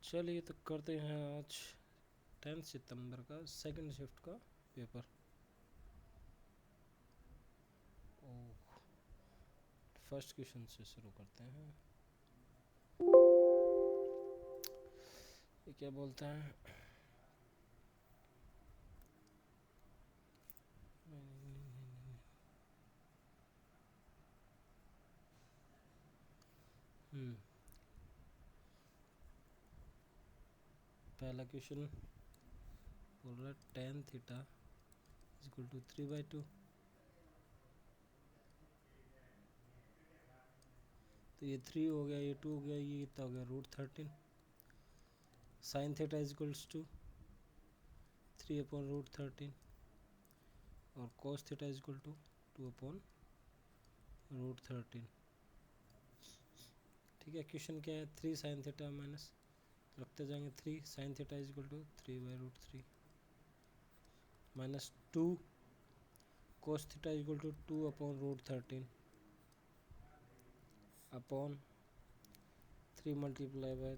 चलिए तो करते हैं आज 10 सितंबर का सेकंड शिफ्ट का पेपर। फर्स्ट क्वेश्चन से शुरू करते हैं। ये क्या बोलता है? पहला क्वेश्चन बोल रहा है tan थीटा इक्वल टू 3/2। तो ये 3 हो गया, ये 2 हो गया, ये कितना हो गया √13। साइन थीटा इक्वल्स टू 3/√13 और cos थीटा इक्वल टू 2/√13। ठीक है, क्वेश्चन क्या है? 3 साइन थीटा माइनस रखते जाएंगे 3 sine theta equal to 3/√3 minus 2 cos theta equal to 2/√13 upon 3 multiply by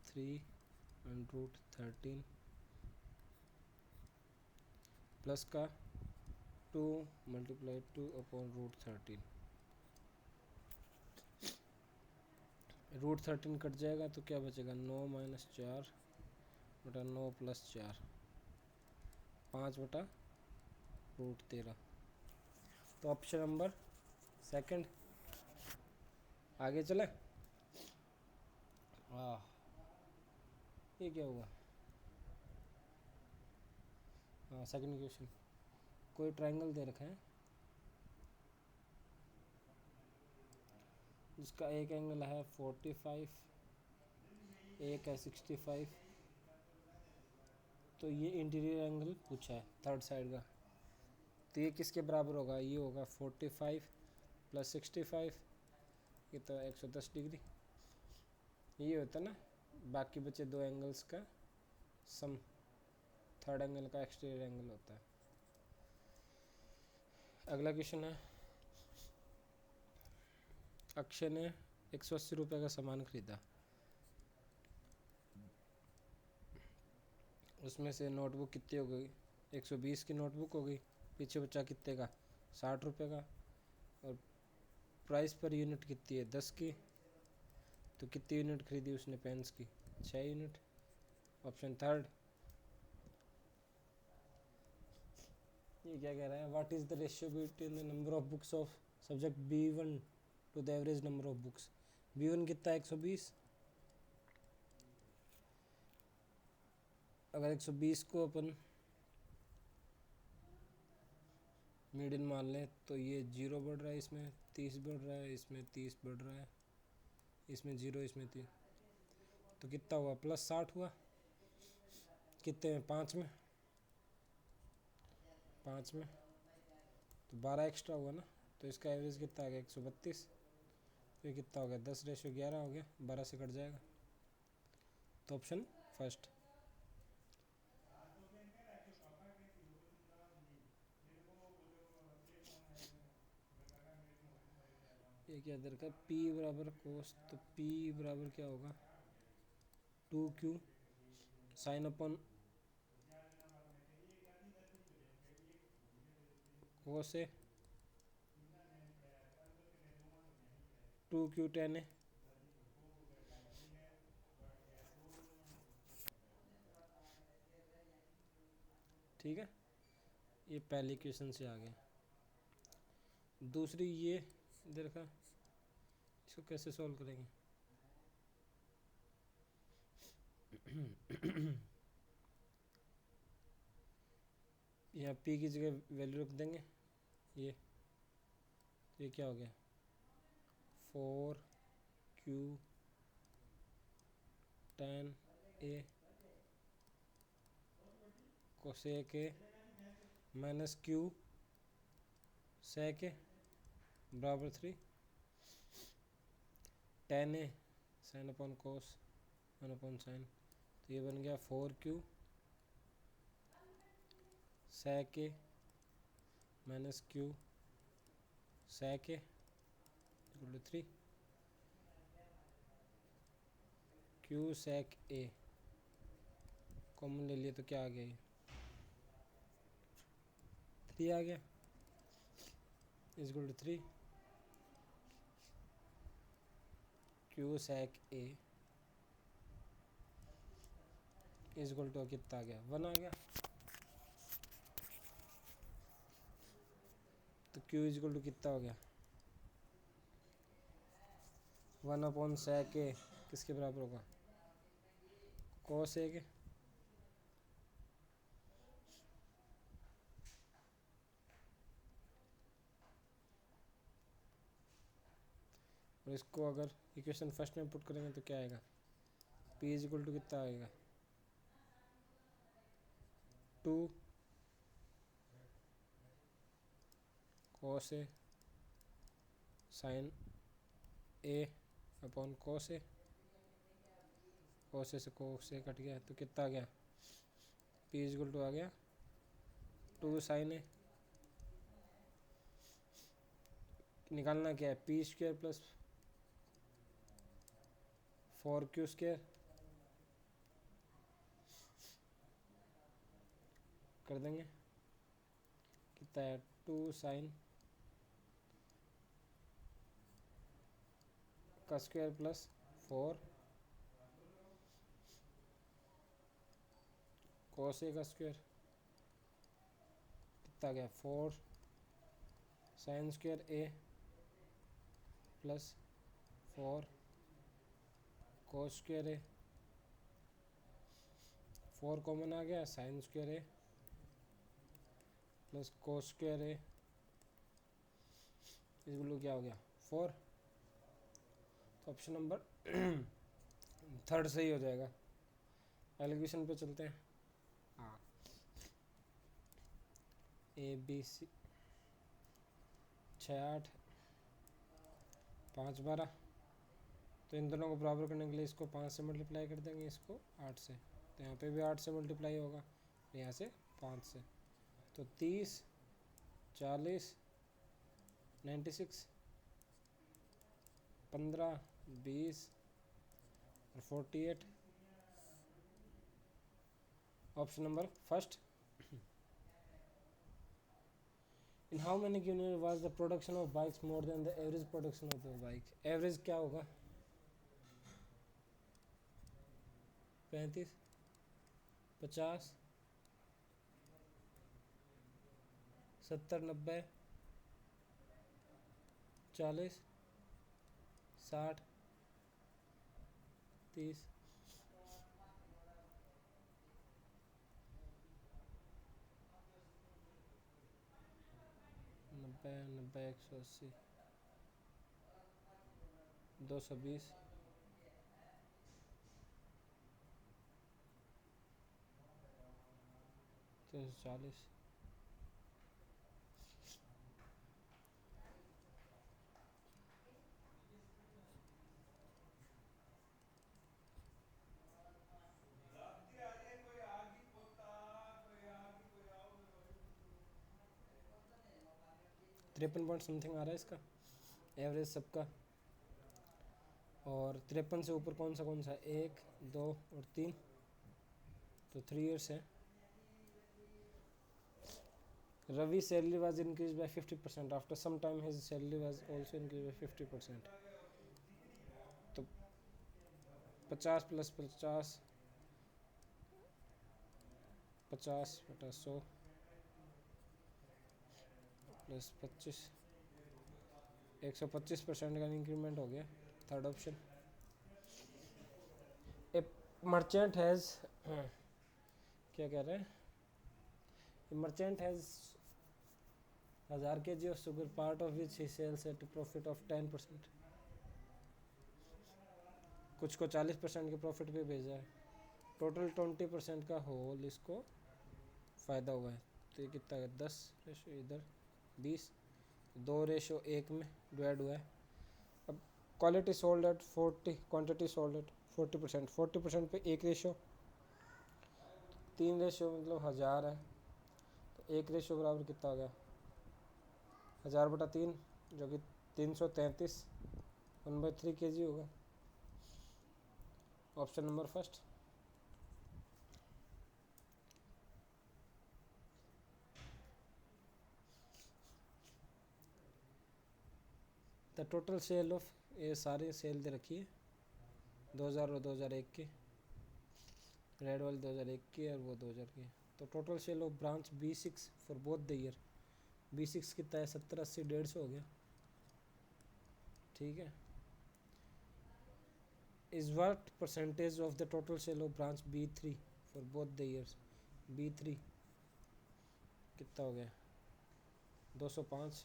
3/√13 plus का 2 मल्टीप्लाई 2/√13। √13 कट जाएगा तो क्या बचेगा? 9 माइनस 4 बटा 9 प्लस 4 5/√13। तो ऑप्शन नंबर सेकंड। आगे चले। ये क्या हुआ? हाँ, सेकंड क्वेश्चन। कोई ट्रायंगल दे रखा है जिसका एक एंगल है 45, एक है 65। तो ये इंटीरियर एंगल पूछा है थर्ड साइड का। तो ये किसके बराबर होगा? ये होगा 45 प्लस 65, ये तो 110 डिग्री। ये होता है ना बाकी बचे दो एंगल्स का सम, थर्ड एंगल का एक्सटीरियर एंगल होता है। अगला क्वेश्चन है, अक्षय ने 180 रुपये का सामान खरीदा। उसमें से नोटबुक कितनी हो गई? 120 की नोटबुक हो गई। पीछे बचा कितने का? 60 रुपये का। और प्राइस पर यूनिट कितनी है? 10 की। तो कितनी यूनिट खरीदी उसने पेन्स की? 6 यूनिट। Option third. ये क्या कह रहा है? What is the ratio between the number of books of subject B1 to the average number of books. B1 कितना है? 120। अगर 120 को अपन मीडियन मान लें तो ये 0 बढ़ रहा है, इसमें 30 बढ़ रहा है, इसमें 30 बढ़ रहा है, इसमें 0, इसमें 30। तो कितना हुआ? प्लस 60 हुआ। कितने में? 5 में। 5 में तो 12 एक्स्ट्रा हुआ ना। तो इसका एवरेज कितना आ गया? 132। तो ये कितना हो गया? 10/11 हो गया, 12 से कट जाएगा। तो ऑप्शन फर्स्ट। ये क्या दर का? P बराबर कोस, तो P बराबर क्या होगा? 2Q साइन अपन कोस है 2Q tan है। ठीक है, ये पहले क्वेश्चन से आ गया। दूसरी ये इधर का, इसको कैसे सॉल्व करेंगे? यहाँ P की जगह वैल्यू रख देंगे। ये तो ये क्या हो गया? 4Q tan A cosec A minus Q sec A बराबर 3 tan A sine upon cos 1 upon sine. तो ये बन गया 4Q sec A minus Q sec A equal to 3। Q sec A common ले लिए तो क्या आ गया ये 3 आ गया is equal to 3 Q sec A is equal to कितना आ गया 1 आ गया। तो क्यू इज इक्वल टू कितना हो गया 1/sec ए किसके बराबर होगा cos ए के। और इसको अगर इक्वेशन फर्स्ट में पुट करेंगे तो क्या आएगा p इज इक्वल टू कितना आएगा 2 cos ए sin ए अपॉन cos ए cos ए से cos ए कट गया तो कितना आ गया p इज इक्वल टू आ गया 2 sin ए। निकालना क्या है P square plus 4q square कर देंगे कितना है 2 sin का स्क्वायर प्लस 4 cos ए का स्क्वायर कितना गया 4 sin स्क्वायर ए प्लस 4 cos स्क्वायर ए 4 कॉमन आ गया sin स्क्वायर ए प्लस cos स्क्वायर ए इसको क्या हो गया 4। तो ऑप्शन नंबर 3 सही हो जाएगा। एलिगेशन पे चलते हैं। हाँ ए बी सी 6 8 5 12 तो इन दोनों को बराबर करने के लिए इसको 5 से मल्टीप्लाई कर देंगे इसको 8 से तो यहाँ पे भी 8 से मल्टीप्लाई होगा यहाँ से 5 से तो 30 40 96 15 20 और 48 option number first. In how many given years was the production of bikes more than the average production of the bike? Average क्या होगा 35 50 70 90 40 60 30 90 90 180 220 340 53 पॉइंट समथिंग आ रहा है इसका एवरेज सबका। और 53 से ऊपर कौन सा 1 2 और 3 तो 3 इयर्स है। Ravi salary was increased by 50%. After some time his salary was also increased by 50%. तो 50 प्लस 50 50 बटा 100 प्लस 25 125% का इंक्रीमेंट हो गया। Third option. A merchant has क्या कह रहे हैं ए merchant has 1000 kg of sugar part of which he sells at a profit of 10%। कुछ को 40% के प्रॉफिट पे भेजा है टोटल 20% का होल इसको फ़ायदा हुआ है। तो ये कितना है 10 रेशो इधर 20 2:1 में डिवाइड हुआ है। अब quality sold at 40 quantity sold at 40% पे 1 रेशो 3 रेशो मतलब 1000 है तो 1 रेशो बराबर कितना हो गया 1000 बटा 3 जो कि 333 1/3 kg होगा। Option number first. The total sale of, ये सारे सेल दे रखी है 2000 और 2001 के, रेड वाले 2001 की और वो 2000 की। तो total sale of branch B6 for both the year, B6 कितना है 70 80 150 हो गया, ठीक है। Is what percentage of the total sale of branch B3 for both the years, B3 कितना हो गया 205,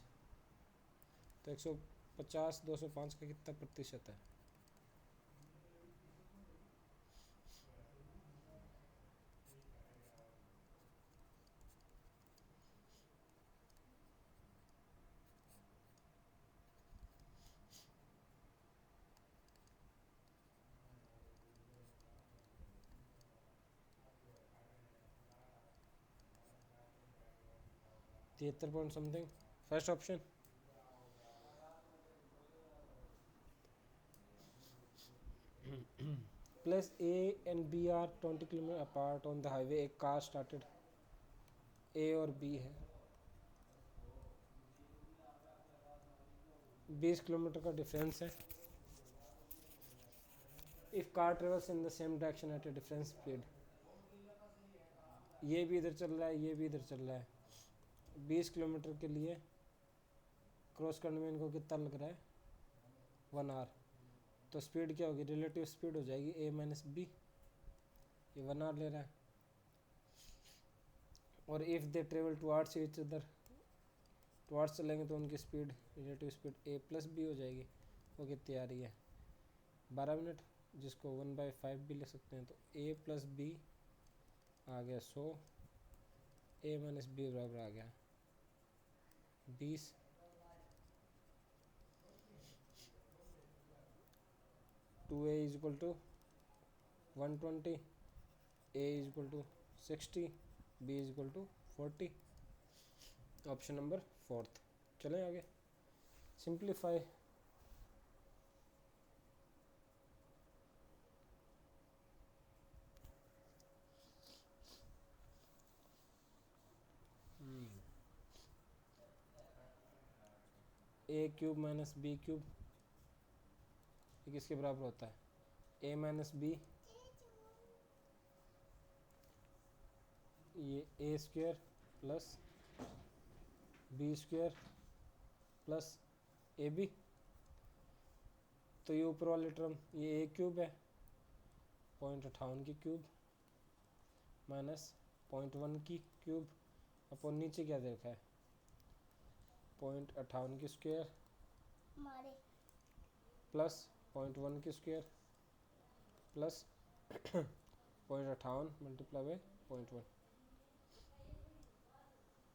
तो 150 205 का कितना प्रतिशत है, तिहत्तर point something, first option. Place A and B are 20 kilometre apart on the highway, एक कार स्टार्टेड, A और B है, 20 किलोमीटर का डिफरेंस है। If car travels in the same direction at a different speed, ये भी इधर चल रहा है ये भी इधर चल रहा है, 20 किलोमीटर के लिए क्रॉस करने में इनको कितना लग रहा है 1 आवर, तो स्पीड क्या होगी, रिलेटिव स्पीड हो जाएगी A माइनस बी, ये 1 आवर ले रहा है। और if they travel towards each other, towards चलेंगे तो उनकी speed, relative speed A plus B हो जाएगी, वो कितनी आ रही है 12 मिनट, जिसको 1/5 भी ले सकते हैं, तो A प्लस बी आ गया 100, A माइनस बी बराबर आ गया 20, 2A is equal to 120, A is equal to 60, B is equal to 40, option number fourth. चलें आगे, simplify. A cube minus B cube, ये किसके बराबर होता है A माइनस बी, ये A square plus B square plus A B, तो ये ऊपर वाली टर्म ये A क्यूब है 0.58 की क्यूब माइनस 0.1 की क्यूब अपन नीचे क्या देखा है 0.58 की स्क्वायर प्लस 0.1 की स्क्वायर प्लस 0.58 मल्टीप्लाई बाई 0.1,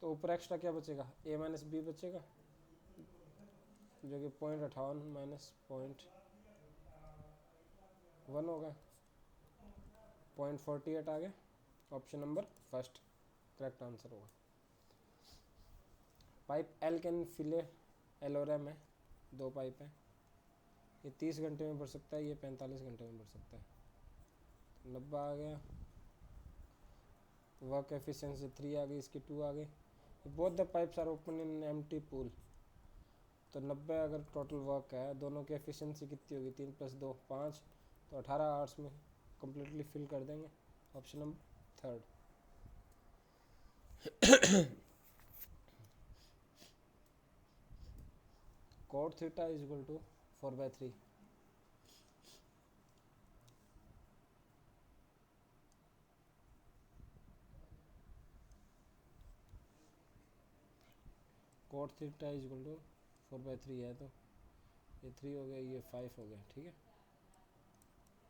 तो ऊपर एक्स्ट्रा क्या बचेगा A माइनस बी बचेगा, जो कि 0.58 माइनस 0.1 होगा, 0.48 आ गया, option number first correct answer होगा। Pipe L can fill L और M है, 2 पाइप है, ये 30 घंटे में भर सकता है, ये 45 घंटे में भर सकता है, 90 आ गया, वर्क एफिशिएंसी 3 आ गई, इसकी 2 आ गई, both the pipes are open in empty pool, तो 90 अगर टोटल वर्क है, दोनों की एफिशिएंसी कितनी होगी 3 + 2 5, तो 18 आवर्स में कम्प्लीटली फिल कर देंगे, option number third. cot theta is equal to 4/3, cot theta is equal to 4/3 है, तो ये 3 हो गया, ये 5 हो गया, ठीक है।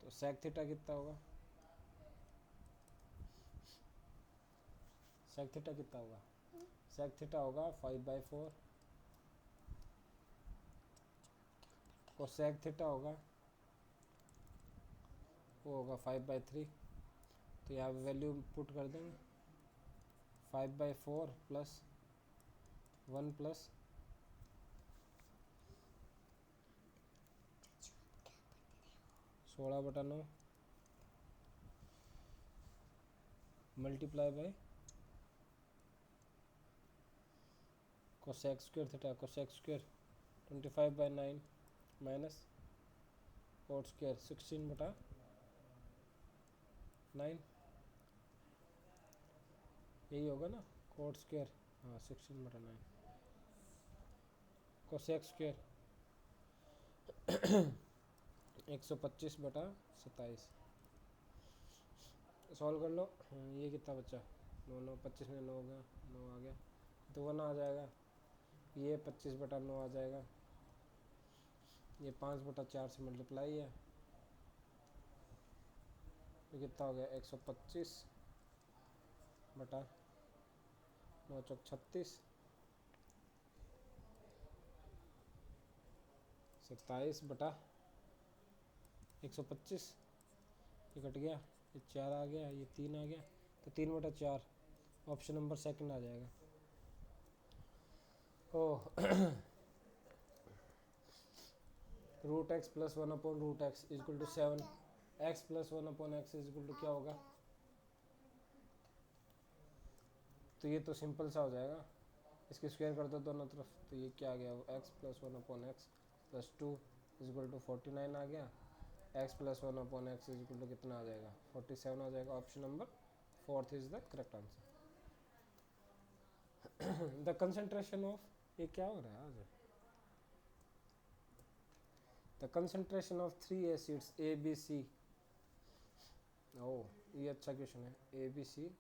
तो sec थीटा कितना होगा, sec थीटा कितना होगा, sec थीटा होगा 5/4, cosec थीटा होगा वो होगा 5/3, तो यहाँ वैल्यू पुट कर देंगे 5/4 plus 1 plus 16/9 multiply by cosec square theta, cosec square 25/9 minus cot square 16/9, यही होगा ना कोट स्क्वायर। हाँ 16/9 कोसेक स्क्वायर 125/27। सॉल्व कर लो। ये कितना बचा, 9 9 25 में 9 हो गया, 9 आ गया तो 1 आ जाएगा। ये 25/9 आ जाएगा। ये 5/4 से मल्टीप्लाई है तो कितना हो गया 125/9 चौक 36, 27/125। ये कट गया, ये 4 आ गया, ये 3 आ गया तो 3/4 ऑप्शन नंबर सेकंड आ जाएगा। Oh root x plus 1/√x equal to 7, x plus 1/x equal to क्या होगा, तो ये तो सिंपल सा हो जाएगा, इसके स्क्वायर कर दो दोनों तरफ तो ये क्या आ गया, x plus 1/x plus 2 is equal to 49 आ गया। X plus 1/x equal to कितना आ जाएगा 47 आ जाएगा। Option number fourth is the correct answer. The concentration of, ये क्या हो रहा है आज, the concentration of 3 acids A B C, oh ये अच्छा क्वेश्चन है। ए बी सी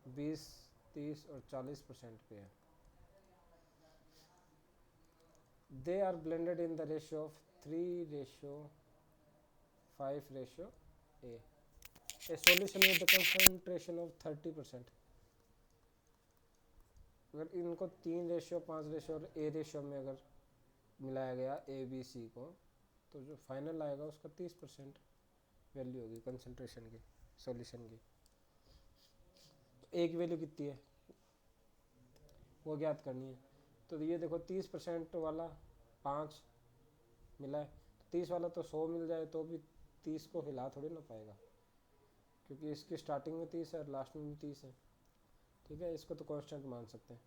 20, 30 और 40% पे है। They are blended in the ratio of 3:5:A, a solution with the concentration of 30%। अगर इनको 3:5 और ए रेशियो में अगर मिलाया गया ए बी सी को तो जो फाइनल आएगा उसका 30% वैल्यू होगी कंसंट्रेशन की, सॉल्यूशन की। तो ए की वैल्यू कितनी है वो ज्ञात करनी है। तो ये देखो 30% वाला 5 मिला है, 30 वाला तो 100 मिल जाए तो भी 30 को हिला थोड़ी ना पाएगा, क्योंकि इसकी स्टार्टिंग में 30 है और लास्ट में भी 30 है। ठीक है, इसको तो कांस्टेंट मान सकते हैं।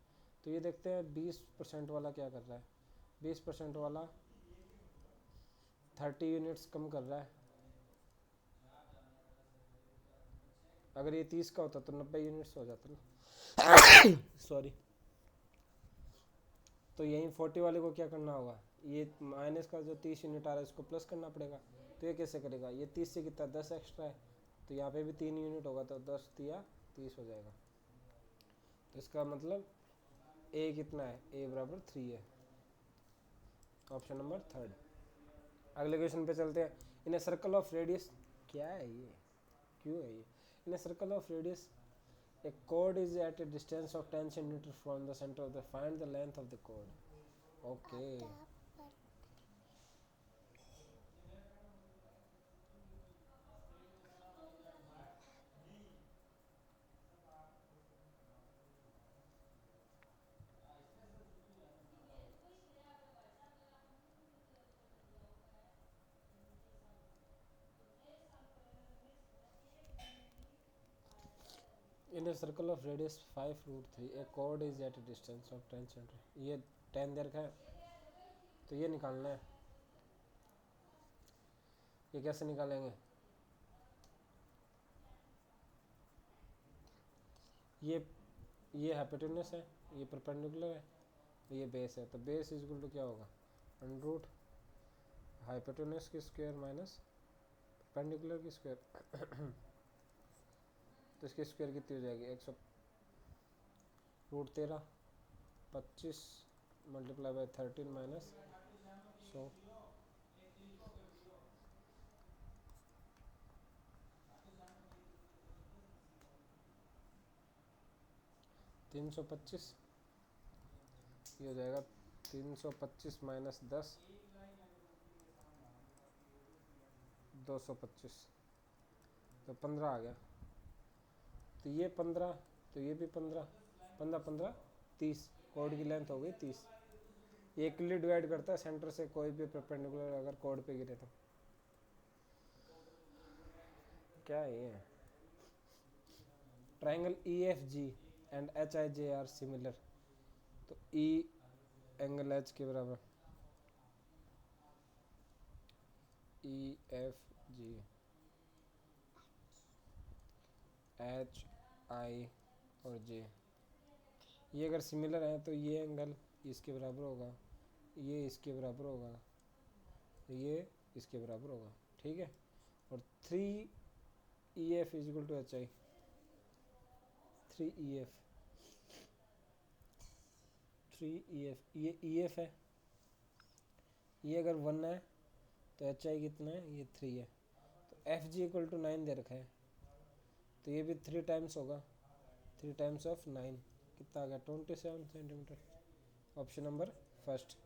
तो ये देखते हैं 20% वाला क्या कर रहा है। 20% वाला 30 यूनिट्स कम कर रहा है। अगर ये 30 का होता तो 90 यूनिट्स हो जाता ना। सॉरी। तो यहीं 40 वाले को क्या करना होगा, ये माइनस का जो 30 यूनिट आ रहा है इसको प्लस करना पड़ेगा। तो ये कैसे करेगा, ये 30 से कितना 10 एक्स्ट्रा है तो यहाँ पे भी 3 यूनिट होगा तो 10 दिया 30 हो जाएगा। तो इसका मतलब ए कितना है, ए बराबर 3 है। Option number third. अगले क्वेश्चन पे चलते हैं। In a circle of radius, क्या है ये, क्यों है ये, in a circle of radius a chord is at a distance of 10 centimeter from the center of the, find the length of the chord। okay, in a circle of radius 5√3 a chord is at a distance of 10 centimeter। ये 10 दे रखा है तो ये निकालना है। ये कैसे निकालेंगे, ये हाइपोटेन्यूस है, ये परपेंडिकुलर है, ये बेस है। तो बेस इज इक्वल टू क्या होगा, √ हाइपोटेन्यूस की स्क्वायर माइनस परपेंडिकुलर की स्क्वायर। तो इसकी स्क्वायर कितनी हो जाएगी, 100√13 25 मल्टीप्लाई बाय 13 माइनस 100। 325, ये हो जाएगा 325 माइनस 10 225, तो 15 आ गया। तो ये 15, तो ये भी 15, 15 15 30, कोड की लेंथ हो गई 30। ये इक्वली डिवाइड करता है सेंटर से कोई भी परपेंडिकुलर अगर कोड पे गिरे तो। क्या है ये, triangle E F G and H I J are similar, तो ई एंगल एच के बराबर, E F G H I और जे, ये अगर सिमिलर है तो ये एंगल इसके बराबर होगा, ये इसके बराबर होगा, ये इसके बराबर होगा, ठीक है। और 3 E F is equal to H I, 3 E F, ये ई एफ है, ये अगर 1 है तो एच आई कितना है, ये 3 है, तो एफ जी इक्वल टू 9 दे रखा है, तो ये भी 3 टाइम्स होगा, 3 टाइम्स ऑफ 9 कितना आ गया, 27 centimetre. Option number first.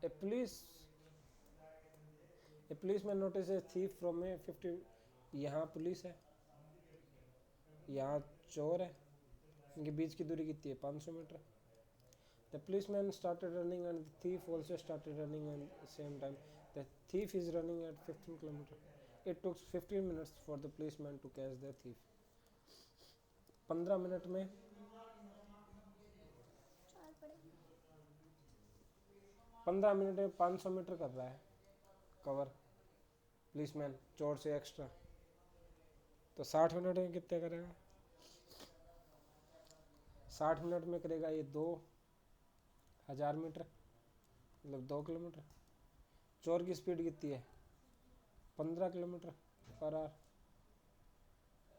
A policeman notice a thief from a 50, यहाँ पुलिस है, यहाँ चोर है, इनके बीच की दूरी कितनी है, 500 meter. The policeman started running and the thief also started running at the same time. The thief is running at 15 kilometer. It took 15 minutes for the policeman to catch the thief. 15 minute में 500 metre कर रहा है cover policeman चोर से extra, तो 60 minute में कितने करेगा, 60 मिनट में करेगा ये 2000 मीटर, मतलब 2 किलोमीटर। चोर की स्पीड कितनी है, 15 किलोमीटर पर आवर,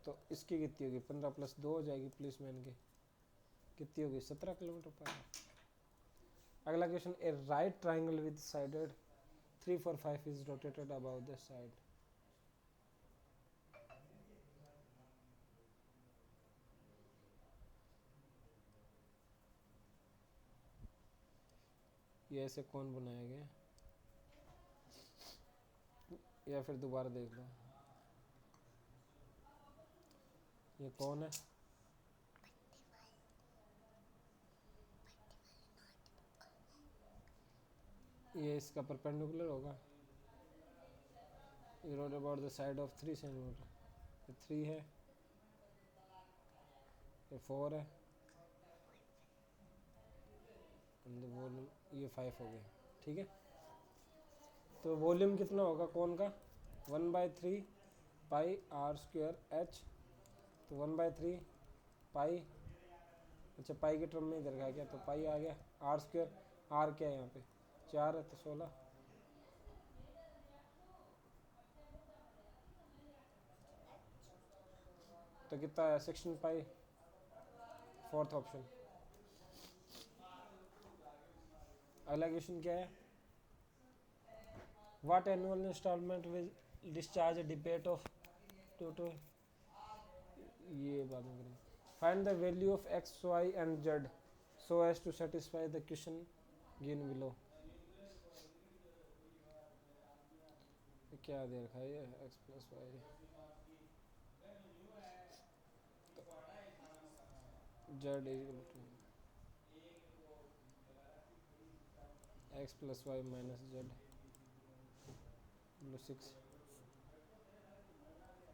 तो इसकी कितनी होगी, 15 प्लस 2 हो जाएगी पुलिसमैन की, कितनी होगी, 17 किलोमीटर पर आवर। अगला question, a right triangle with sided 3 4 5 is rotated about the side. ये ऐसे कौन बनाया गया, या फिर दोबारा देख लो, ये कौन है, ये इसका परपेंडिकुलर होगा, ये road about the side of 3 centimetre, ये 3 है, ये 4 है, वॉल्यूम ये 5 हो गया, ठीक है। तो वॉल्यूम कितना होगा कौन का, 1/3 पाई आर स्क्वायर एच, तो 1/3 पाई, अच्छा पाई के टर्म में इधर का क्या, तो पाई आ गया, आर स्क्वायर, आर क्या है यहाँ पे 4 है, तो 16, तो कितना है 16 पाई, फोर्थ ऑप्शन। अगला क्वेश्चन क्या है, what annual instalment will discharge debate of total, ये बात में करें, find the value of x y and z so as to satisfy the question given below. क्या दे रखा है ये, x plus y, z equal to x plus y minus z 6,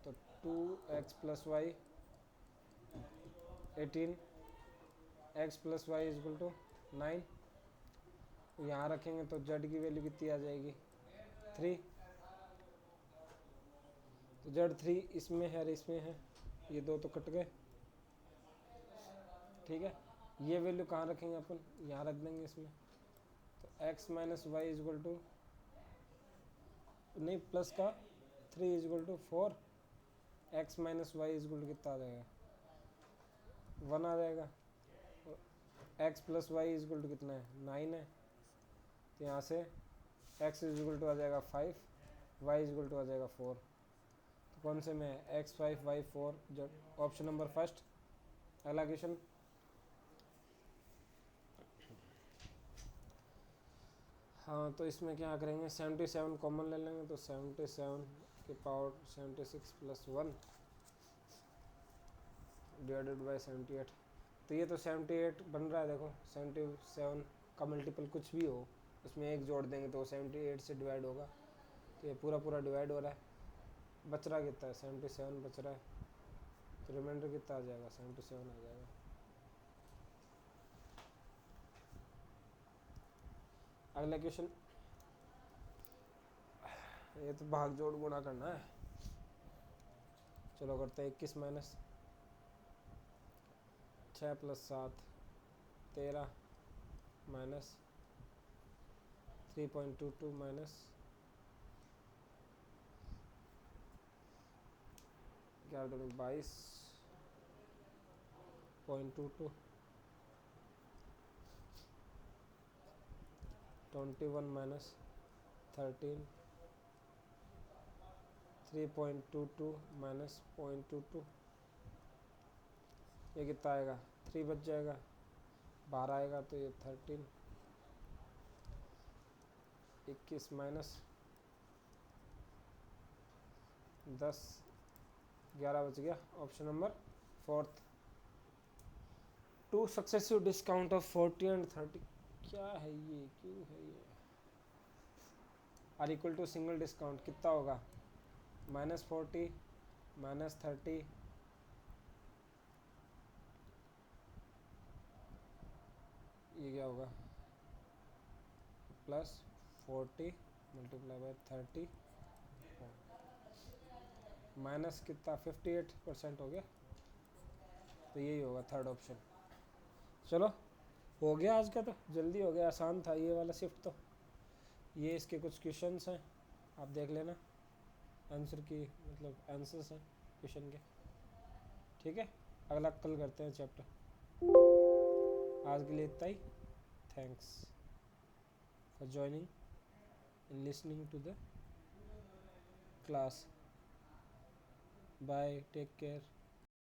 तो 2x plus y 18, x plus y is equal to 9, यहाँ रखेंगे तो Z की वैल्यू कितनी आ जाएगी 3, तो जेड 3 इसमें है और इसमें है, ये दो तो कट गए, ठीक है। ये वैल्यू कहाँ रखेंगे अपन, यहाँ रख देंगे इसमें, तो x minus y is equal to, नहीं प्लस का 3 is equal to 4, x minus y is equal to कितना आ जाएगा 1 आ जाएगा, x plus y is equal to कितना है 9 है, तो यहाँ से x इज इक्वल टू आ जाएगा 5, y इज इक्वल टू आ जाएगा 4, तो कौन से में है x 5 y 4, जो ऑप्शन नंबर फर्स्ट। अगला क्वेश्चन, हाँ तो इसमें क्या करेंगे 77 कॉमन ले लेंगे, तो 77 के पावर 76 प्लस 1 डिवाइडेड बाई 78, तो ये तो 78 बन रहा है, देखो 77 का मल्टीपल कुछ भी हो उसमें एक जोड़ देंगे तो 78 से डिवाइड होगा, तो ये पूरा पूरा डिवाइड हो रहा है, बच रहा कितना है 77 बच रहा है, तो रिमाइंडर कितना आ जाएगा, 77 आ जाएगा। अगला क्वेश्चन, ये तो भाग जोड़ गुणा करना है। चलो करते हैं 21 minus 6 plus 7 13 minus 3.22 minus 22.22 21 minus 13 3.22 minus 0.22, ये कितना आएगा, 3 बच जाएगा, 12 आएगा तो ये 13, 21 माइनस 10 11 बच गया। Option number 4, 2 successive discount of 40 and 30। क्या है ये, क्यों है ये? Are equal to single discount कितना होगा, -40 -30 ये क्या होगा, +40 मल्टीप्लाई बाय 30 माइनस कितना 58% हो गया, तो यही होगा थर्ड ऑप्शन। चलो हो गया आज का, तो जल्दी हो गया, आसान था ये वाला शिफ्ट। तो ये इसके कुछ क्वेश्चंस हैं, आप देख लेना, आंसर की मतलब आंसर्स हैं क्वेश्चन के, ठीक है। अगला कल करते हैं चैप्टर। आज के लिए इतना ही। Thanks for joining and listening to the class. Bye, take care.